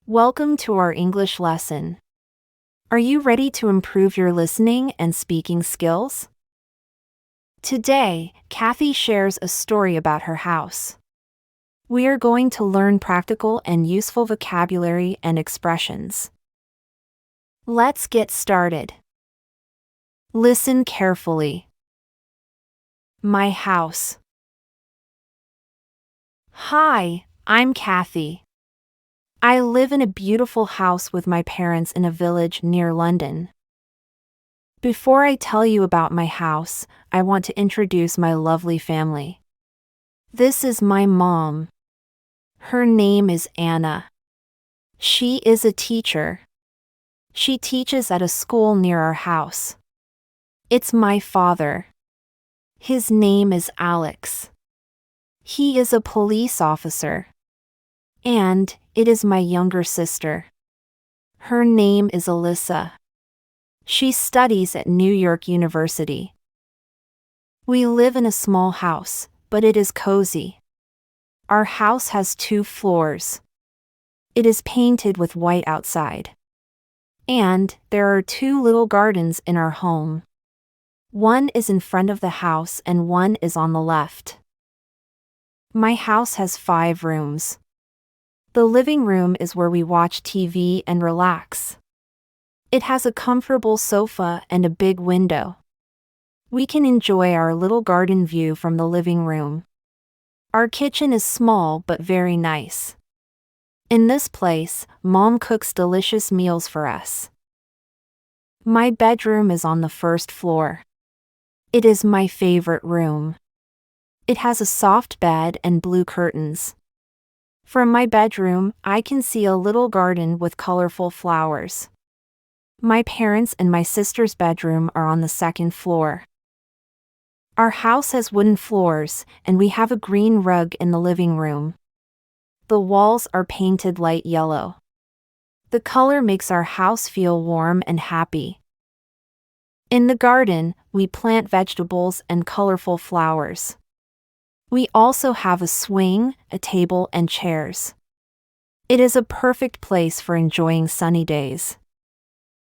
Welcome to our English lesson. Are you ready to improve your listening and speaking skills? Today, Kathy shares a story about her house. We are going to learn practical and useful vocabulary and expressions. Let's get started. Listen carefully. My house. Hi, I'm Kathy. I live in a beautiful house with my parents in a village near London. Before I tell you about my house, I want to introduce my lovely family. This is my mom. Her name is Anna. She is a teacher. She teaches at a school near our house. It's my father. His name is Alex. He is a police officer. And it is my younger sister. Her name is Alyssa. She studies at New York University. We live in a small house, but it is cozy. Our house has 2 floors. It is painted with white outside. And there are 2 little gardens in our home. One is in front of the house and one is on the left. My house has 5 rooms. The living room is where we watch TV and relax. It has a comfortable sofa and a big window. We can enjoy our little garden view from the living room. Our kitchen is small but very nice. In this place, Mom cooks delicious meals for us. My bedroom is on the 1st floor. It is my favorite room. It has a soft bed and blue curtains. From my bedroom, I can see a little garden with colorful flowers. My parents' and my sister's bedroom are on the 2nd floor. Our house has wooden floors, and we have a green rug in the living room. The walls are painted light yellow. The color makes our house feel warm and happy. In the garden, we plant vegetables and colorful flowers. We also have a swing, a table, and chairs. It is a perfect place for enjoying sunny days.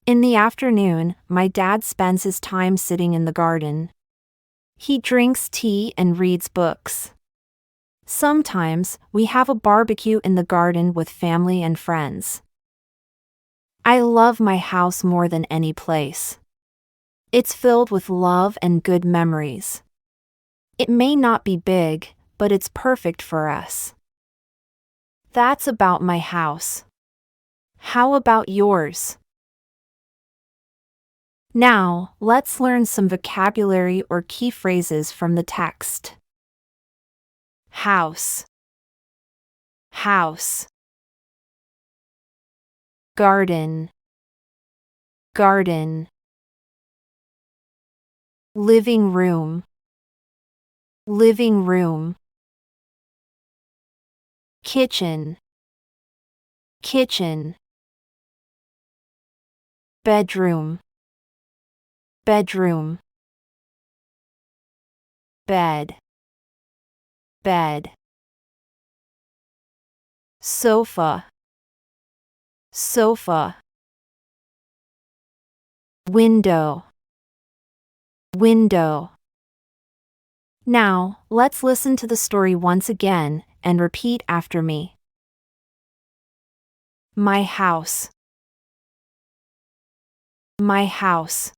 In the afternoon, my dad spends his time sitting in the garden. He drinks tea and reads books. Sometimes, we have a barbecue in the garden with family and friends. I love my house more than any place. It's filled with love and good memories. It may not be big, but it's perfect for us. That's about my house. How about yours? Now, let's learn some vocabulary or key phrases from the text. House. House. Garden. Garden. Living room. Living room. Kitchen. Kitchen. Bedroom. Bedroom. Bed. Bed. Sofa. Sofa. Window. Window. Now, let's listen to the story once again and repeat after me. My house. My house.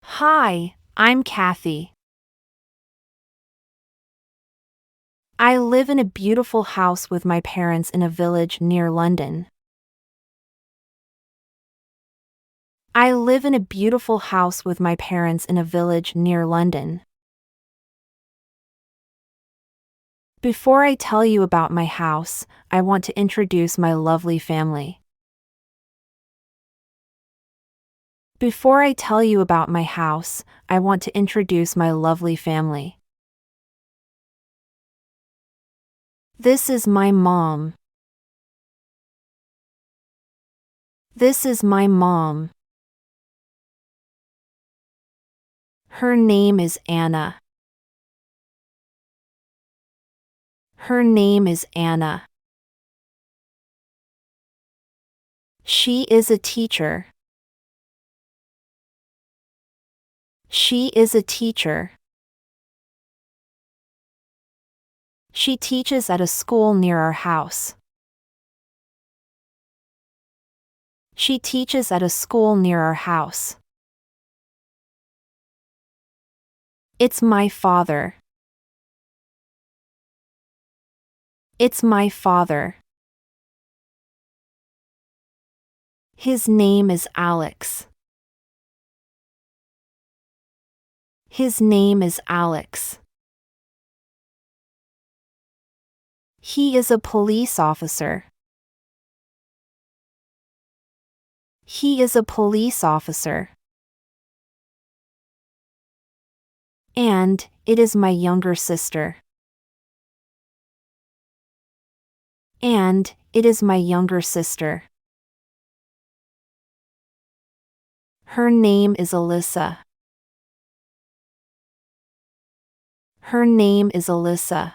Hi, I'm Kathy. I live in a beautiful house with my parents in a village near London. I live in a beautiful house with my parents in a village near London. Before I tell you about my house, I want to introduce my lovely family. Before I tell you about my house, I want to introduce my lovely family. This is my mom. This is my mom. Her name is Anna. Her name is Anna. She is a teacher. She is a teacher. She teaches at a school near our house. She teaches at a school near our house. It's my father. It's my father. His name is Alex. His name is Alex. He is a police officer. He is a police officer. And it is my younger sister. And it is my younger sister. Her name is Alyssa. Her name is Alyssa.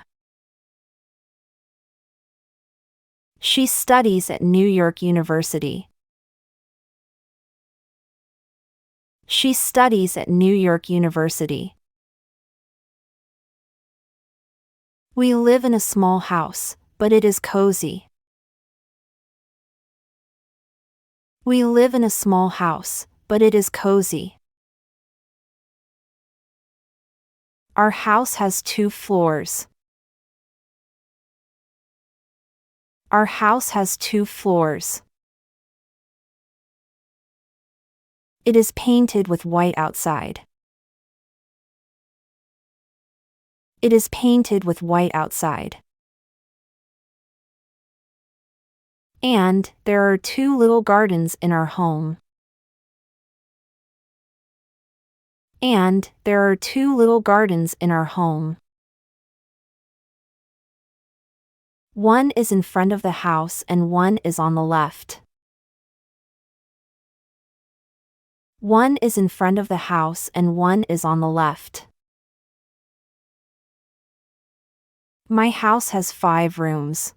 She studies at New York University. She studies at New York University. We live in a small house, but it is cozy. We live in a small house, but it is cozy. Our house has 2 floors. Our house has 2 floors. It is painted with white outside. It is painted with white outside. And there are 2 little gardens in our home. And there are 2 little gardens in our home. One is in front of the house and one is on the left. One is in front of the house and one is on the left. My house has 5 rooms.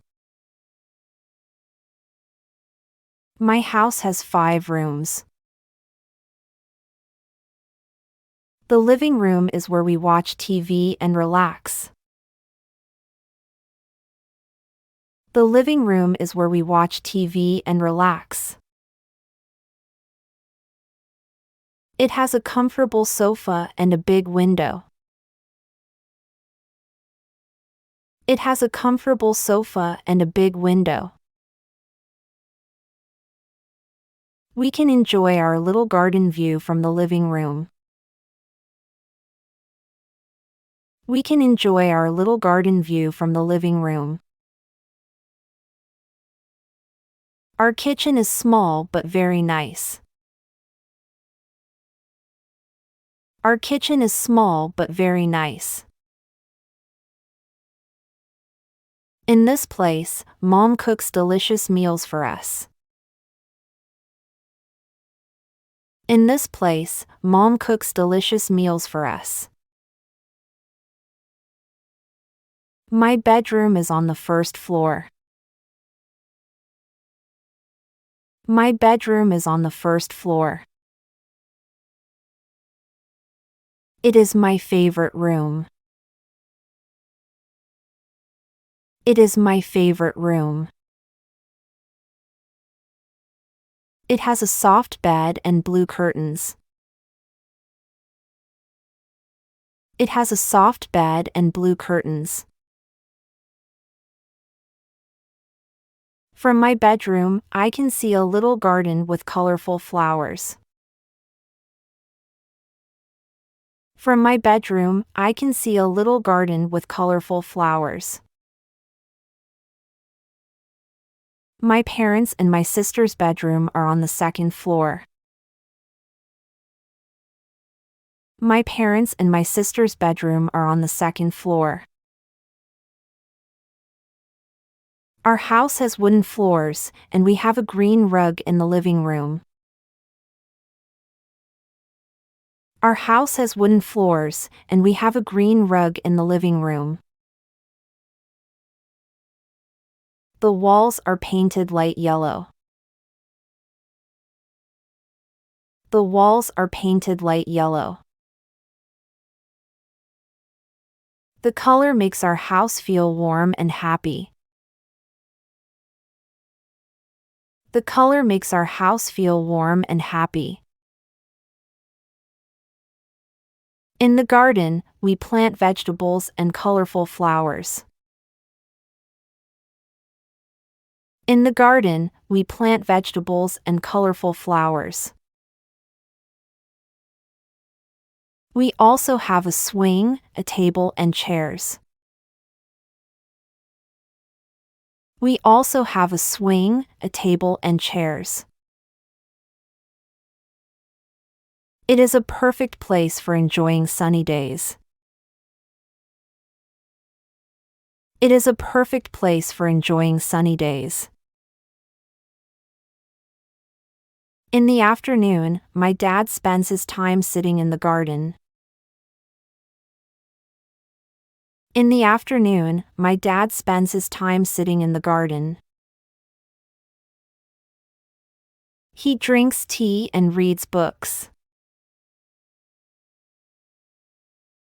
My house has 5 rooms. The living room is where we watch TV and relax. The living room is where we watch TV and relax. It has a comfortable sofa and a big window. It has a comfortable sofa and a big window. We can enjoy our little garden view from the living room. We can enjoy our little garden view from the living room. Our kitchen is small but very nice. Our kitchen is small but very nice. In this place, Mom cooks delicious meals for us. In this place, Mom cooks delicious meals for us. My bedroom is on the 1st floor. My bedroom is on the 1st floor. It is my favorite room. It is my favorite room. It has a soft bed and blue curtains. It has a soft bed and blue curtains. From my bedroom, I can see a little garden with colorful flowers. From my bedroom, I can see a little garden with colorful flowers. My parents' and my sister's bedroom are on the 2nd floor. My parents' and my sister's bedroom are on the 2nd floor. Our house has wooden floors, and we have a green rug in the living room. Our house has wooden floors, and we have a green rug in the living room. The walls are painted light yellow. The walls are painted light yellow. The color makes our house feel warm and happy. The color makes our house feel warm and happy. In the garden, we plant vegetables and colorful flowers. In the garden, we plant vegetables and colorful flowers. We also have a swing, a table, and chairs. We also have a swing, a table, and chairs. It is a perfect place for enjoying sunny days. It is a perfect place for enjoying sunny days. In the afternoon, my dad spends his time sitting in the garden. In the afternoon, my dad spends his time sitting in the garden. He drinks tea and reads books.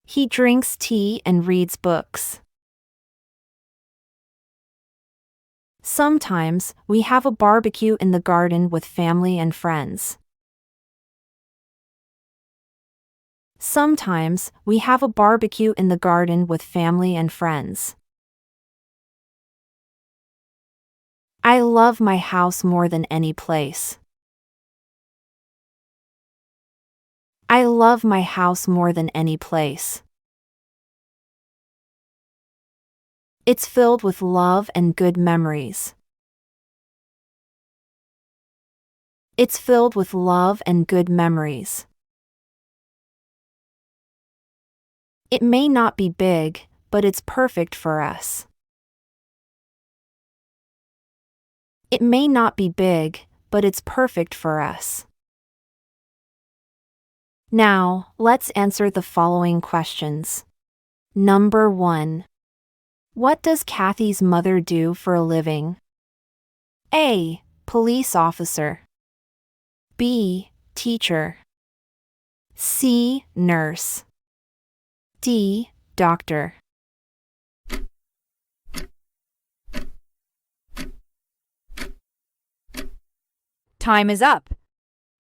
He drinks tea and reads books. Sometimes, we have a barbecue in the garden with family and friends. Sometimes, we have a barbecue in the garden with family and friends. I love my house more than any place. I love my house more than any place. It's filled with love and good memories. It's filled with love and good memories. It may not be big, but it's perfect for us. It may not be big, but it's perfect for us. Now, let's answer the following questions. Number 1. What does Kathy's mother do for a living? A. Police officer. B. Teacher. C. Nurse. D. Doctor. Time is up.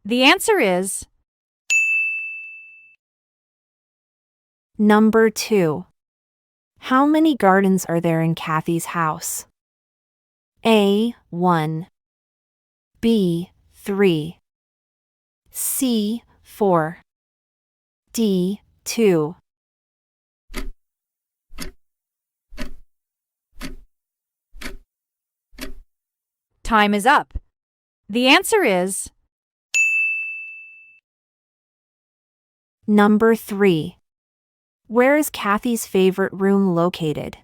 The answer is Number 2. How many gardens are there in Kathy's house? A. 1. B. 3. C. 4. D. 2. Time is up. The answer is Number 3. Where is Kathy's favorite room located?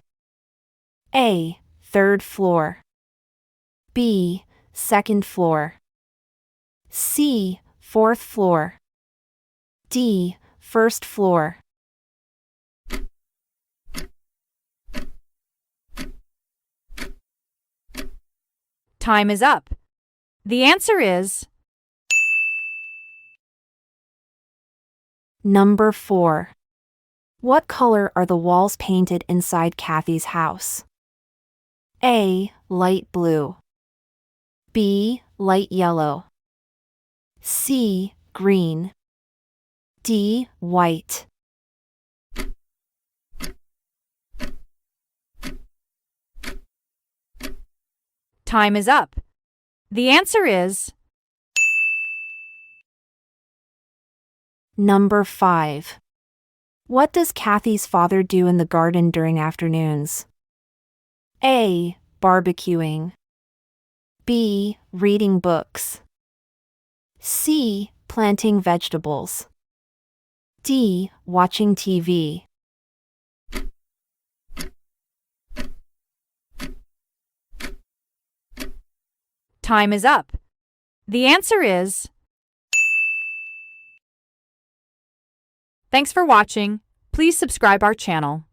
A. 3rd floor. B. 2nd floor. C. 4th floor. D. 1st floor. time is up. The answer is Number 4. What color are the walls painted inside Kathy's house? A. Light blue. B. Light yellow. C. Green. D. White. time is up. The answer is Number 5. What does Kathy's father do in the garden during afternoons? A. Barbecuing. B. Reading books. C. Planting vegetables. D. Watching TV. time is up. The answer is Thanks for watching. Please subscribe our channel.